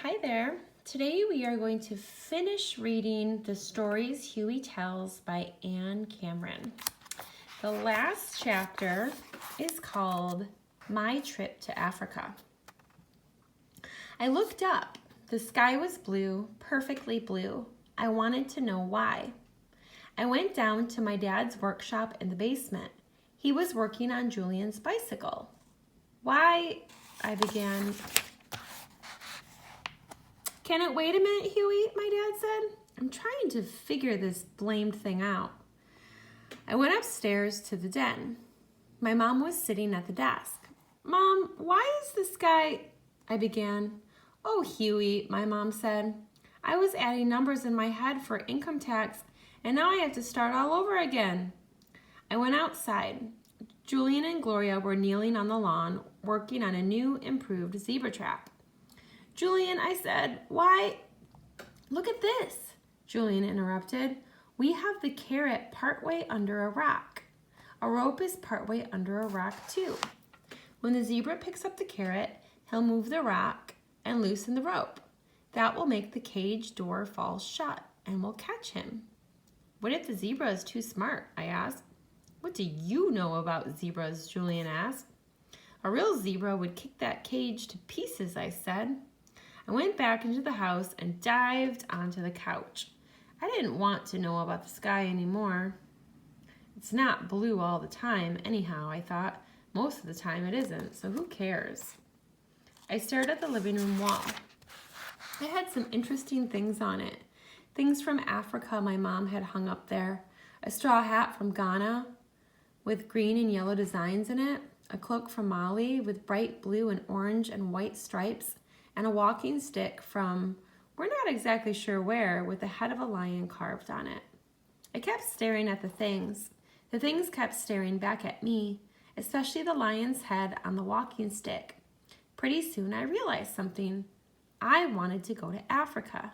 Hi there. Today we are going to finish reading The Stories Huey Tells by Anne Cameron. The last chapter is called My Trip to Africa. I looked up. The sky was blue, perfectly blue. I wanted to know why. I went down to my dad's workshop in the basement. He was working on Julian's bicycle. Why, I began. Can it wait a minute, Huey? My dad said. I'm trying to figure this blamed thing out. I went upstairs to the den. My mom was sitting at the desk. Mom, why is the sky... I began. Oh, Huey, my mom said. I was adding numbers in my head for income tax, and now I have to start all over again. I went outside. Julian and Gloria were kneeling on the lawn, working on a new, improved zebra trap. Julian, I said, why, look at this, Julian interrupted. We have the carrot partway under a rock. A rope is partway under a rock too. When the zebra picks up the carrot, he'll move the rock and loosen the rope. That will make the cage door fall shut and will catch him. What if the zebra is too smart? I asked. What do you know about zebras? Julian asked. A real zebra would kick that cage to pieces, I said. I went back into the house and dived onto the couch. I didn't want to know about the sky anymore. It's not blue all the time, anyhow, I thought. Most of the time it isn't, so who cares? I stared at the living room wall. I had some interesting things on it. Things from Africa my mom had hung up there. A straw hat from Ghana with green and yellow designs in it. A cloak from Mali with bright blue and orange and white stripes. And a walking stick from, we're not exactly sure where, with the head of a lion carved on it. I kept staring at the things. The things kept staring back at me, especially the lion's head on the walking stick. Pretty soon I realized something. I wanted to go to Africa.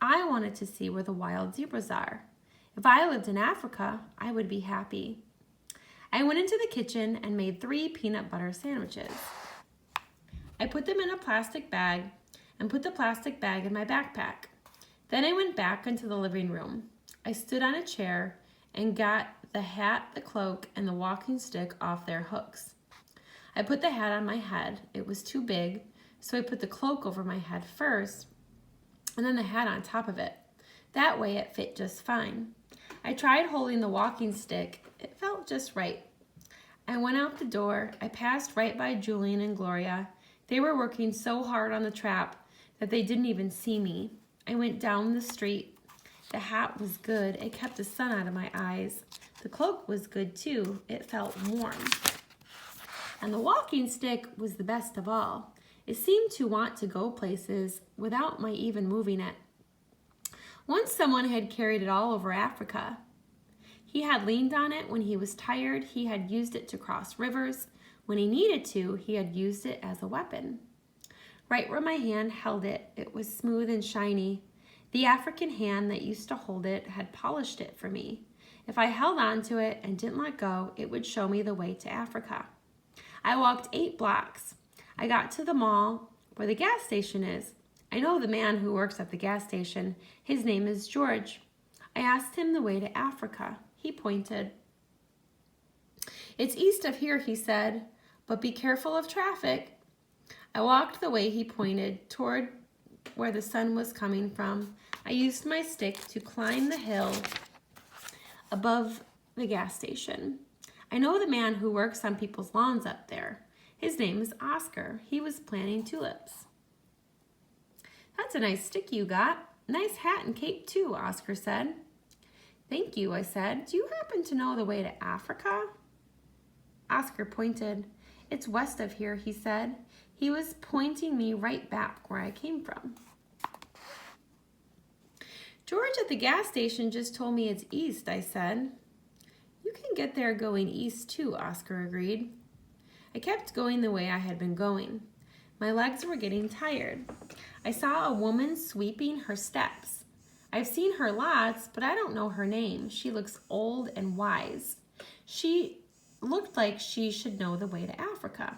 I wanted to see where the wild zebras are. If I lived in Africa, I would be happy. I went into the kitchen and made 3 peanut butter sandwiches. I put them in a plastic bag and put the plastic bag in my backpack. Then I went back into the living room. I stood on a chair and got the hat, the cloak, and the walking stick off their hooks. I put the hat on my head. It was too big, so I put the cloak over my head first and then the hat on top of it. That way it fit just fine. I tried holding the walking stick. It felt just right. I went out the door. I passed right by Julian and Gloria. They were working so hard on the trap that they didn't even see me. I went down the street. The hat was good. It kept the sun out of my eyes. The cloak was good too. It felt warm. And the walking stick was the best of all. It seemed to want to go places without my even moving it. Once someone had carried it all over Africa. He had leaned on it when he was tired. He had used it to cross rivers. When he needed to, he had used it as a weapon. Right where my hand held it, it was smooth and shiny. The African hand that used to hold it had polished it for me. If I held on to it and didn't let go, it would show me the way to Africa. I walked 8 blocks. I got to the mall where the gas station is. I know the man who works at the gas station. His name is George. I asked him the way to Africa. He pointed. It's east of here, he said, but be careful of traffic. I walked the way he pointed, toward where the sun was coming from. I used my stick to climb the hill above the gas station. I know the man who works on people's lawns up there. His name is Oscar. He was planting tulips. That's a nice stick you got. Nice hat and cape too, Oscar said. Thank you, I said. Do you happen to know the way to Africa? Oscar pointed. It's west of here, he said. He was pointing me right back where I came from. George at the gas station just told me it's east, I said. You can get there going east too, Oscar agreed. I kept going the way I had been going. My legs were getting tired. I saw a woman sweeping her steps. I've seen her lots, but I don't know her name. She looks old and wise. She looked like she should know the way to Africa.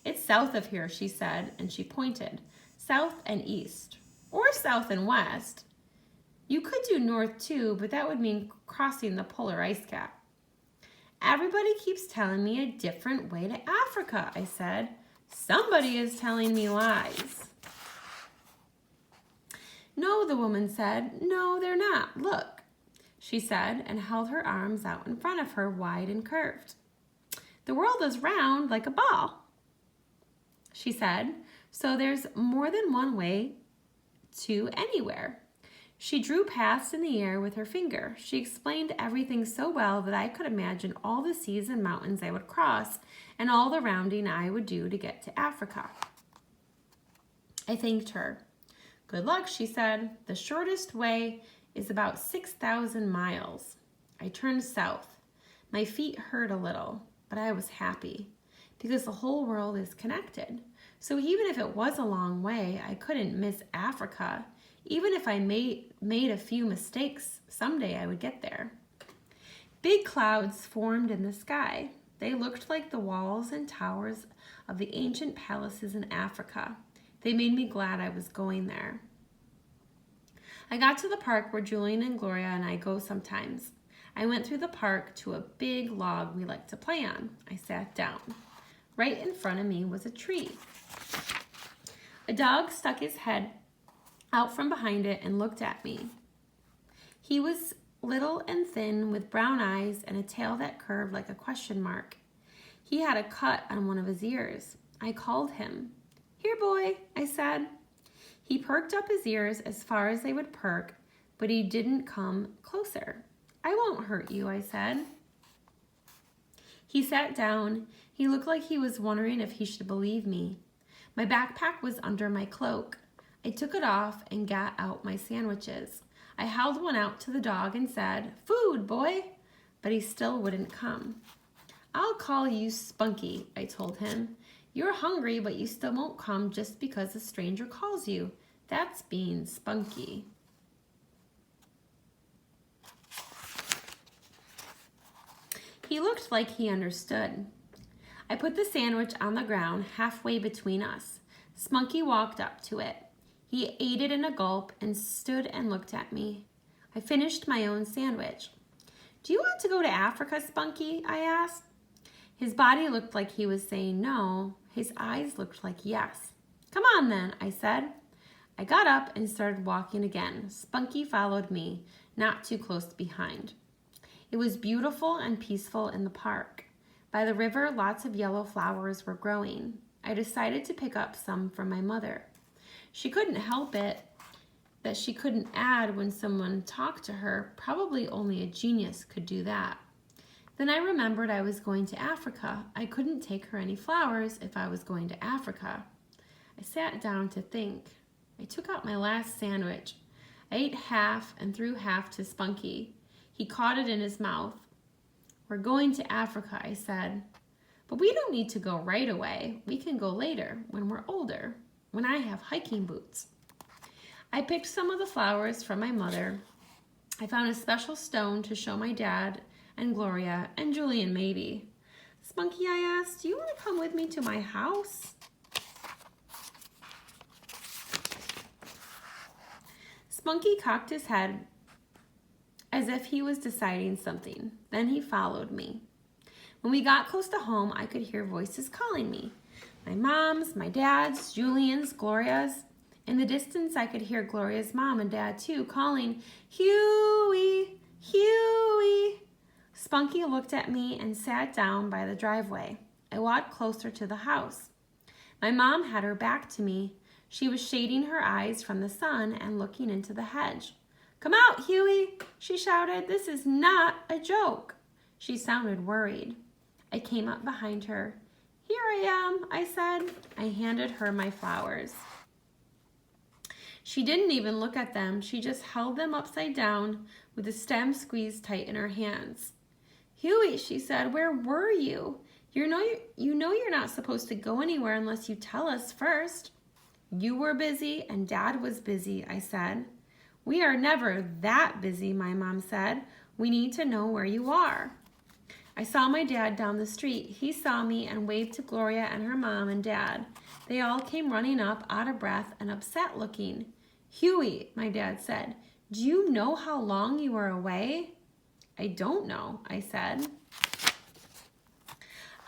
It's south of here, she said, and she pointed. south and east, or south and west. You could do north too, but that would mean crossing the polar ice cap. Everybody keeps telling me a different way to Africa, I said. Somebody is telling me lies. No, the woman said. No, they're not. Look, she said, and held her arms out in front of her, wide and curved. The world is round like a ball, she said, so there's more than one way to anywhere. She drew paths in the air with her finger. She explained everything so well that I could imagine all the seas and mountains I would cross and all the rounding I would do to get to Africa. I thanked her. Good luck, she said. The shortest way is about 6,000 miles. I turned south. My feet hurt a little, but I was happy because the whole world is connected. So even if it was a long way, I couldn't miss Africa. Even if I made a few mistakes, someday I would get there. Big clouds formed in the sky. They looked like the walls and towers of the ancient palaces in Africa. They made me glad I was going there. I got to the park where Julian and Gloria and I go sometimes. I went through the park to a big log we like to play on. I sat down. Right in front of me was a tree. A dog stuck his head out from behind it and looked at me. He was little and thin with brown eyes and a tail that curved like a question mark. He had a cut on one of his ears. I called him. Here, boy, I said. He perked up his ears as far as they would perk, but he didn't come closer. I won't hurt you, I said. He sat down. He looked like he was wondering if he should believe me. My backpack was under my cloak. I took it off and got out my sandwiches. I held one out to the dog and said, Food, boy, but he still wouldn't come. I'll call you Spunky, I told him. You're hungry, but you still won't come just because a stranger calls you. That's being spunky. He looked like he understood. I put the sandwich on the ground halfway between us. Spunky walked up to it. He ate it in a gulp and stood and looked at me. I finished my own sandwich. Do you want to go to Africa, Spunky? I asked. His body looked like he was saying no. His eyes looked like yes. Come on then, I said. I got up and started walking again. Spunky followed me, not too close behind. It was beautiful and peaceful in the park. By the river, lots of yellow flowers were growing. I decided to pick up some from my mother. She couldn't help it that she couldn't add when someone talked to her. Probably only a genius could do that. Then I remembered I was going to Africa. I couldn't take her any flowers if I was going to Africa. I sat down to think. I took out my last sandwich. I ate half and threw half to Spunky. He caught it in his mouth. We're going to Africa, I said. But we don't need to go right away. We can go later, when we're older, when I have hiking boots. I picked some of the flowers from my mother. I found a special stone to show my dad and Gloria and Julian maybe. Spunky, I asked, do you want to come with me to my house? Spunky cocked his head as if he was deciding something. Then he followed me. When we got close to home, I could hear voices calling me. My mom's, my dad's, Julian's, Gloria's. In the distance, I could hear Gloria's mom and dad too, calling, Huey, Huey. Spunky looked at me and sat down by the driveway. I walked closer to the house. My mom had her back to me. She was shading her eyes from the sun and looking into the hedge. Come out, Huey, she shouted. This is not a joke. She sounded worried. I came up behind her. Here I am, I said. I handed her my flowers. She didn't even look at them. She just held them upside down with the stem squeezed tight in her hands. Huey, she said, where were you? You know you're not supposed to go anywhere unless you tell us first. You were busy and Dad was busy, I said. We are never that busy, my mom said. We need to know where you are. I saw my dad down the street. He saw me and waved to Gloria and her mom and dad. They all came running up, out of breath and upset looking. Huey, my dad said, do you know how long you were away? I don't know, I said.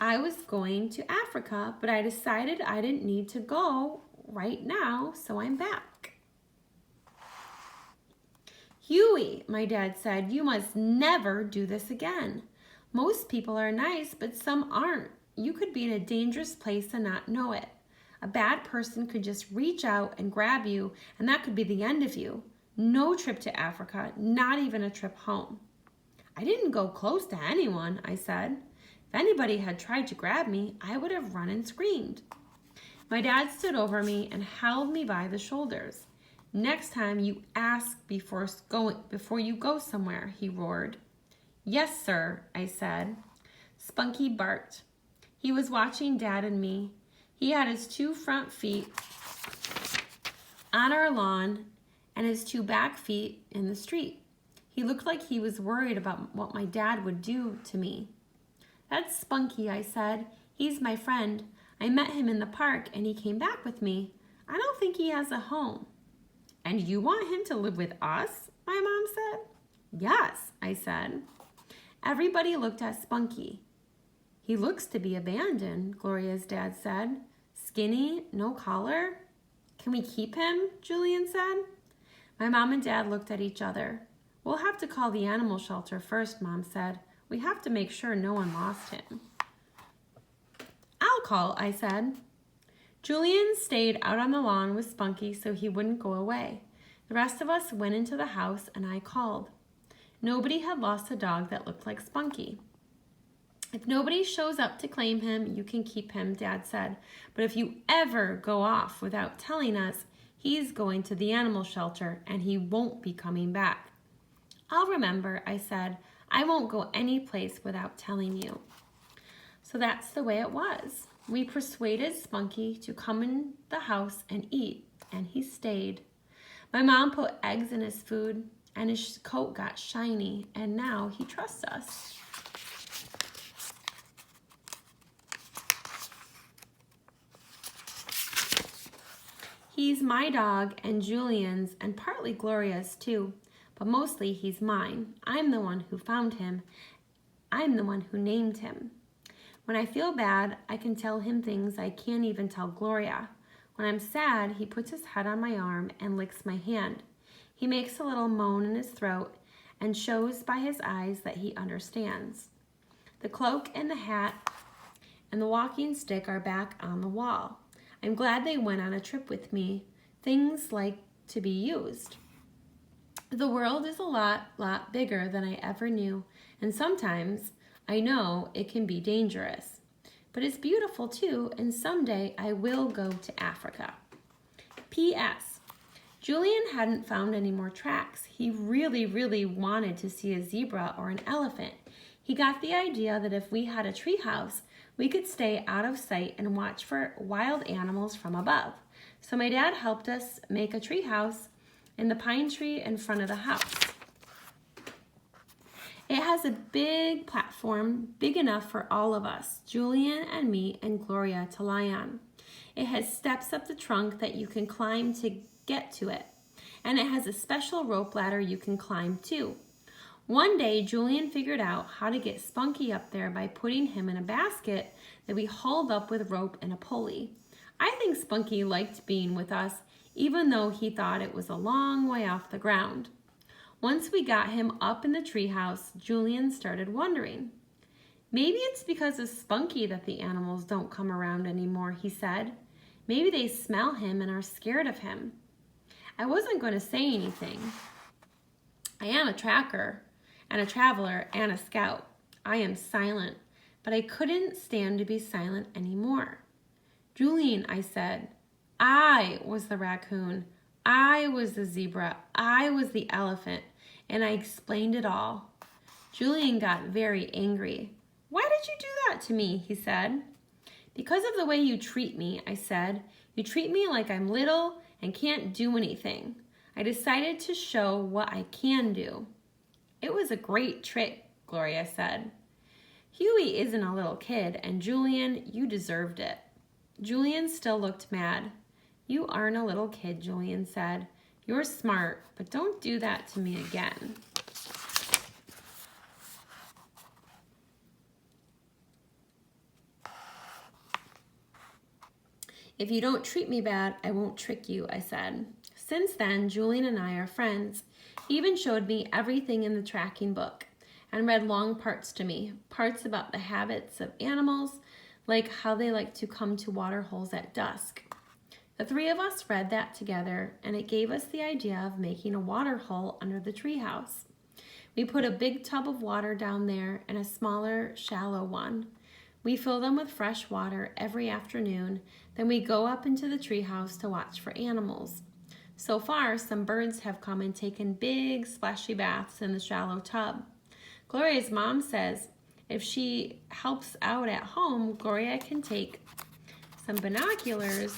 I was going to Africa, but I decided I didn't need to go right now, so I'm back. Huey, my dad said, you must never do this again. Most people are nice, but some aren't. You could be in a dangerous place and not know it. A bad person could just reach out and grab you, and that could be the end of you. No trip to Africa, not even a trip home. I didn't go close to anyone, I said. If anybody had tried to grab me, I would have run and screamed. My dad stood over me and held me by the shoulders. Next time you ask before you go somewhere, he roared. Yes, sir, I said. Spunky barked. He was watching Dad and me. He had his 2 front feet on our lawn and his 2 back feet in the street. He looked like he was worried about what my dad would do to me. That's Spunky, I said. He's my friend. I met him in the park and he came back with me. I don't think he has a home. And you want him to live with us? My mom said. Yes, I said. Everybody looked at Spunky. He looks to be abandoned, Gloria's dad said. Skinny, no collar. Can we keep him? Julian said. My mom and dad looked at each other. We'll have to call the animal shelter first, Mom said. We have to make sure no one lost him. I'll call, I said. Julian stayed out on the lawn with Spunky so he wouldn't go away. The rest of us went into the house and I called. Nobody had lost a dog that looked like Spunky. If nobody shows up to claim him, you can keep him, Dad said. But if you ever go off without telling us, he's going to the animal shelter and he won't be coming back. I'll remember, I said. I won't go any place without telling you. So that's the way it was. We persuaded Spunky to come in the house and eat, and he stayed. My mom put eggs in his food, and his coat got shiny, and now he trusts us. He's my dog and Julian's and partly Gloria's too, but mostly he's mine. I'm the one who found him. I'm the one who named him. When I feel bad, I can tell him things I can't even tell Gloria. When I'm sad, he puts his head on my arm and licks my hand. He makes a little moan in his throat and shows by his eyes that he understands. The cloak and the hat and the walking stick are back on the wall. I'm glad they went on a trip with me. Things like to be used. The world is a lot bigger than I ever knew, and sometimes I know it can be dangerous. But it's beautiful too, and someday I will go to Africa. P.S. Julian hadn't found any more tracks. He really wanted to see a zebra or an elephant. He got the idea that if we had a treehouse, we could stay out of sight and watch for wild animals from above. So my dad helped us make a treehouse in the pine tree in front of the house. It has a big platform, big enough for all of us, Julian and me and Gloria, to lie on. It has steps up the trunk that you can climb to get to it. And it has a special rope ladder you can climb too. One day, Julian figured out how to get Spunky up there by putting him in a basket that we hauled up with rope and a pulley. I think Spunky liked being with us, even though he thought it was a long way off the ground. Once we got him up in the treehouse, Julian started wondering. Maybe it's because of Spunky that the animals don't come around anymore, he said. Maybe they smell him and are scared of him. I wasn't going to say anything. I am a tracker and a traveler and a scout. I am silent, but I couldn't stand to be silent anymore. Julian, I said, I was the raccoon. I was the zebra. I was the elephant. And I explained it all. Julian got very angry. Why did you do that to me? He said. Because of the way you treat me, I said. You treat me like I'm little and can't do anything. I decided to show what I can do. It was a great trick, Gloria said. Huey isn't a little kid, and Julian, you deserved it. Julian still looked mad. You aren't a little kid, Julian said. You're smart, but don't do that to me again. If you don't treat me bad, I won't trick you, I said. Since then, Julian and I are friends. He even showed me everything in the tracking book and read long parts to me, parts about the habits of animals, like how they like to come to water holes at dusk. The three of us read that together, and it gave us the idea of making a water hole under the treehouse. We put a big tub of water down there and a smaller, shallow one. We fill them with fresh water every afternoon, then we go up into the treehouse to watch for animals. So far, some birds have come and taken big, splashy baths in the shallow tub. Gloria's mom says if she helps out at home, Gloria can take some binoculars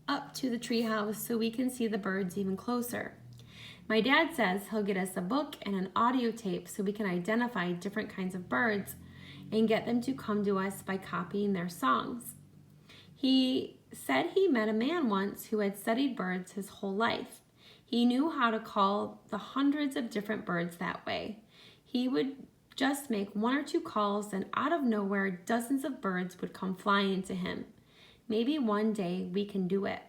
up to the treehouse so we can see the birds even closer. My dad says he'll get us a book and an audio tape so we can identify different kinds of birds and get them to come to us by copying their songs. He said he met a man once who had studied birds his whole life. He knew how to call the hundreds of different birds that way. He would just make one or two calls, and out of nowhere, dozens of birds would come flying to him. Maybe one day we can do it.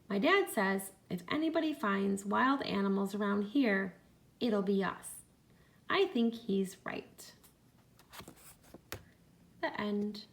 My dad says if anybody finds wild animals around here, it'll be us. I think he's right. The end.